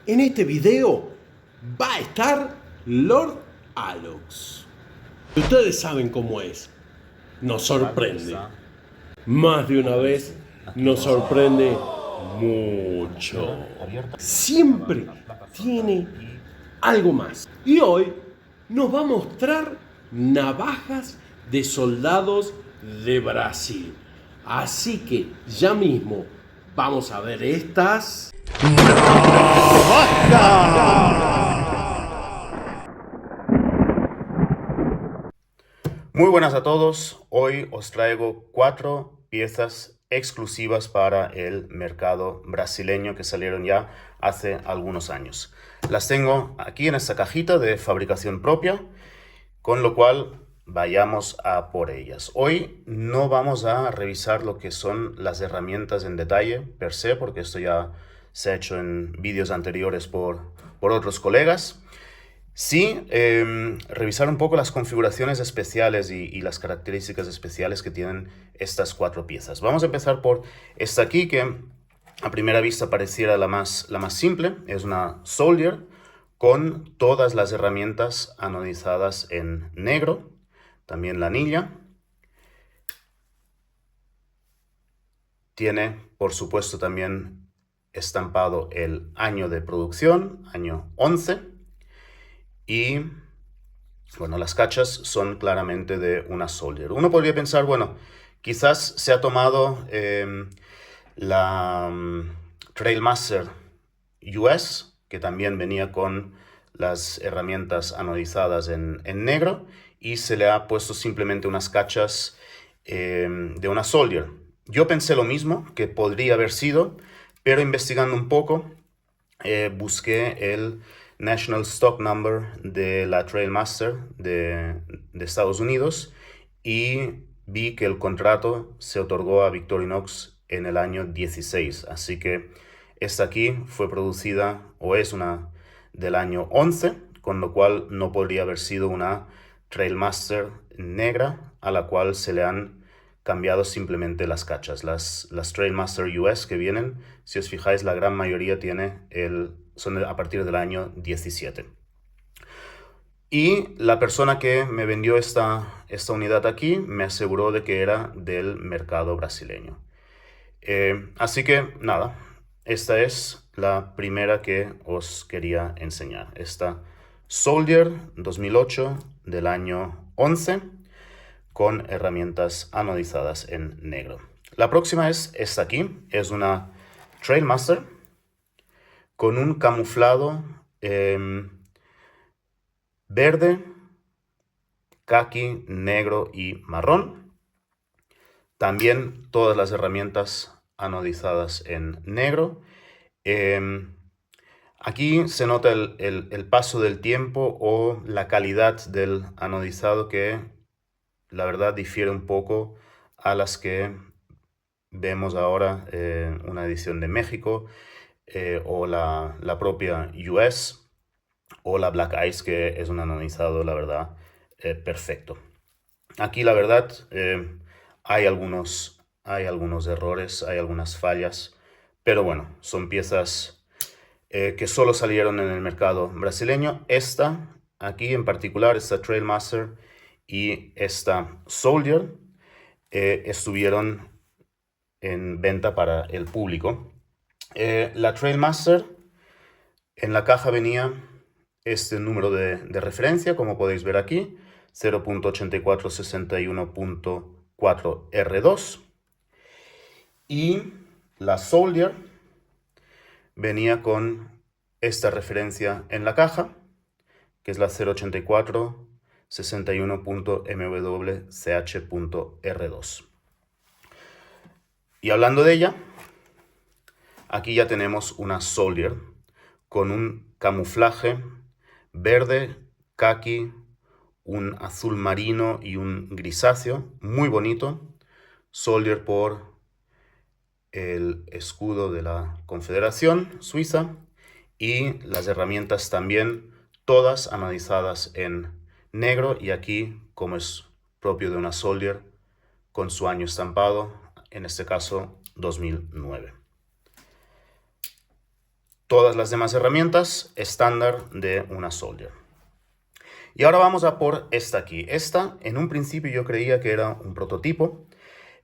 En este video va a estar Lord Alox. Ustedes saben cómo es. Nos sorprende. Más de una vez nos sorprende mucho. Siempre tiene algo más. Y hoy nos va a mostrar navajas de soldados de Brasil. Así que ya mismo vamos a ver estas Muy buenas a todos, hoy os traigo 4 piezas exclusivas para el mercado brasileño que salieron ya hace algunos años. Las tengo aquí en esta cajita de fabricación propia, con lo cual vayamos a por ellas. Hoy no vamos a revisar lo que son las herramientas en detalle per se, porque esto ya se ha hecho en vídeos anteriores por otros colegas. Sí, revisar un poco las configuraciones especiales y las características especiales que tienen estas 4 piezas. Vamos a empezar por esta aquí, que a primera vista pareciera la más simple. Es una Soldier con todas las herramientas anodizadas en negro. También la anilla. Tiene, por supuesto, también estampado el año de producción, año 11. Y bueno, las cachas son claramente de una Soldier. Uno podría pensar, bueno, quizás se ha tomado la Trailmaster US, que también venía con las herramientas anodizadas en negro, y se le ha puesto simplemente unas cachas de una Soldier. Yo pensé lo mismo, que podría haber sido, pero investigando un poco, busqué el National Stock Number de la Trailmaster de Estados Unidos y vi que el contrato se otorgó a Victorinox en el año 16. Así que esta aquí fue producida, o es una del año 11, con lo cual no podría haber sido una Trailmaster negra a la cual se le han cambiado simplemente las cachas. Las Trailmaster US que vienen, si os fijáis, la gran mayoría son a partir del año 17. Y la persona que me vendió esta unidad aquí me aseguró de que era del mercado brasileño. Así que nada, esta es la primera que os quería enseñar. Esta Soldier 2008 del año 11 con herramientas anodizadas en negro. La próxima es esta aquí, es una Trailmaster con un camuflado verde, caqui, negro y marrón. También todas las herramientas anodizadas en negro. Aquí se nota el paso del tiempo o la calidad del anodizado, que la verdad difiere un poco a las que vemos ahora, una edición de México, o la propia US, o la Black Ice, que es un anodizado, la verdad, perfecto. Aquí la verdad, hay algunos errores, hay algunas fallas, pero bueno, son piezas que solo salieron en el mercado brasileño. Esta aquí en particular, esta Trailmaster y esta Soldier, estuvieron en venta para el público. La Trailmaster, en la caja venía este número de referencia, como podéis ver aquí, 0.8461.4R2. Y la Soldier venía con esta referencia en la caja, que es la 0.8461.mwch.R2. Y hablando de ella, aquí ya tenemos una Soldier con un camuflaje verde, caqui, un azul marino y un grisáceo, muy bonito. Soldier por el escudo de la Confederación Suiza, y las herramientas también todas anodizadas en negro, y aquí, como es propio de una Soldier, con su año estampado, en este caso 2009. todas las demás herramientas estándar de una Soldier. Y ahora vamos a por esta aquí. Esta, en un principio yo creía que era un prototipo,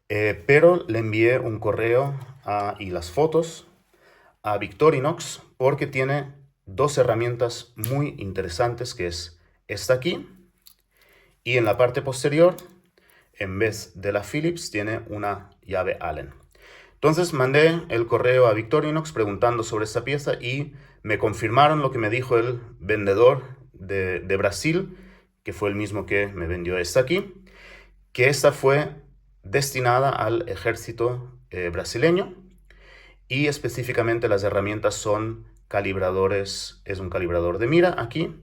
pero le envié un correo y las fotos a Victorinox porque tiene dos herramientas muy interesantes, que es esta aquí, y en la parte posterior, en vez de la Phillips, tiene una llave Allen. Entonces mandé el correo a Victorinox preguntando sobre esta pieza y me confirmaron lo que me dijo el vendedor de Brasil, que fue el mismo que me vendió esta aquí, que esta fue destinada al ejército brasileño, y específicamente las herramientas son calibradores. Es un calibrador de mira aquí,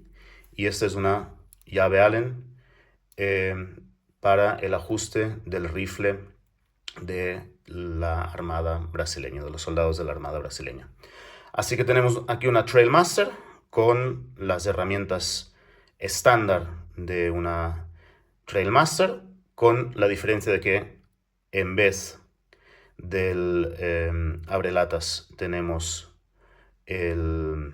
y esta es una llave Allen para el ajuste del rifle de la Armada brasileña, de los soldados de la Armada brasileña. Así que tenemos aquí una Trailmaster con las herramientas estándar de una Trailmaster, con la diferencia de que en vez del abrelatas tenemos el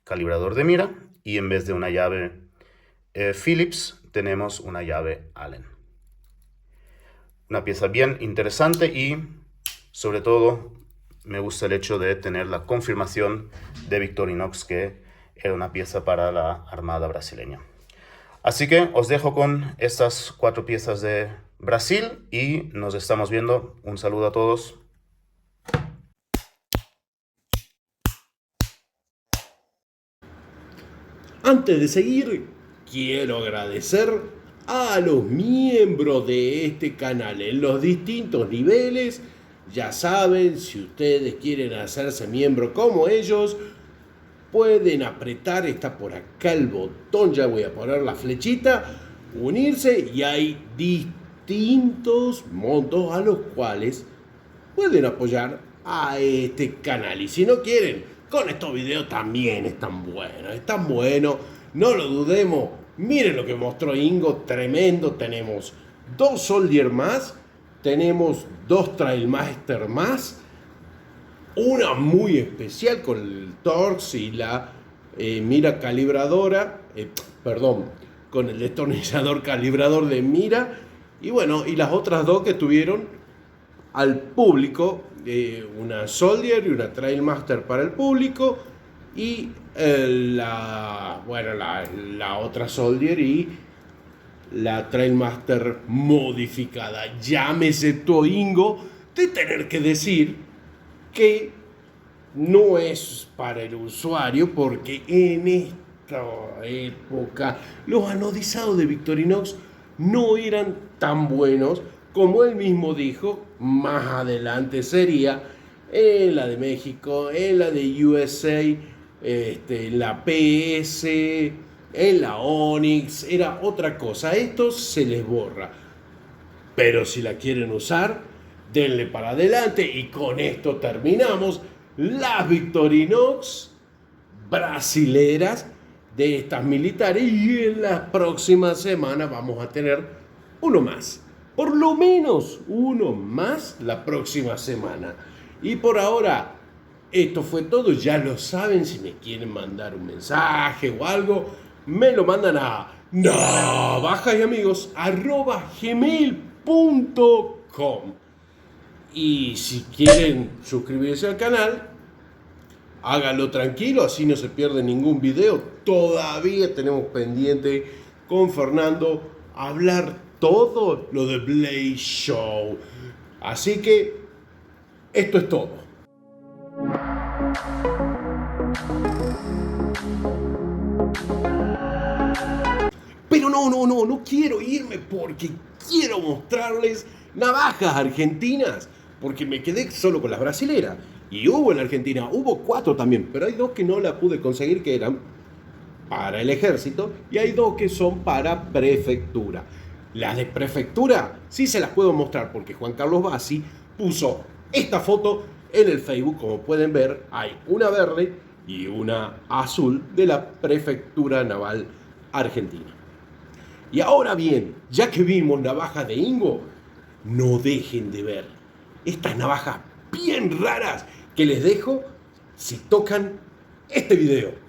calibrador de mira, y en vez de una llave Phillips tenemos una llave Allen. Una pieza bien interesante, y sobre todo me gusta el hecho de tener la confirmación de Victorinox que era una pieza para la Armada brasileña. Así que os dejo con estas 4 piezas de Brasil y nos estamos viendo. Un saludo a todos. Antes de seguir, quiero agradecer a los miembros de este canal en los distintos niveles. Ya saben, si ustedes quieren hacerse miembro como ellos, pueden apretar, está por acá el botón, ya voy a poner la flechita, unirse, y hay distintos montos a los cuales pueden apoyar a este canal. Y si no quieren, con estos videos también están buenos, no lo dudemos. Miren lo que mostró Ingo, tremendo. Tenemos 2 Soldier más, tenemos 2 Trailmaster más, una muy especial con el Torx y la mira calibradora, con el destornillador calibrador de mira, y bueno, y las otras 2 que tuvieron al público, una Soldier y una Trailmaster para el público, y la otra Soldier y la Trailmaster modificada. Ya me aceptó Ingo de tener que decir que no es para el usuario, porque en esta época los anodizados de Victorinox no eran tan buenos como él mismo dijo. Más adelante sería en la de México, en la de USA, en la PS, en la Onyx, era otra cosa. Esto se les borra, pero si la quieren usar, denle para adelante. Y con esto terminamos las Victorinox brasileras de estas militares, y en la próxima semana vamos a tener uno más, por lo menos uno más la próxima semana. Y por ahora esto fue todo. Ya lo saben, si me quieren mandar un mensaje o algo, me lo mandan a navajasamigos@gmail.com. Y si quieren suscribirse al canal, háganlo tranquilo, así no se pierde ningún video. Todavía tenemos pendiente con Fernando hablar todo lo de Blaze Show. Así que esto es todo. Pero no quiero irme, porque quiero mostrarles navajas argentinas, porque me quedé solo con las brasileras. Y hubo en Argentina, hubo 4 también, pero hay 2 que no la pude conseguir, que eran para el ejército, y hay 2 que son para prefectura. Las de prefectura sí se las puedo mostrar, porque Juan Carlos Bassi puso esta foto en el Facebook. Como pueden ver, hay una verde y una azul de la Prefectura Naval Argentina. Y ahora bien, ya que vimos navajas de Ingo, no dejen de ver estas navajas bien raras que les dejo si tocan este video.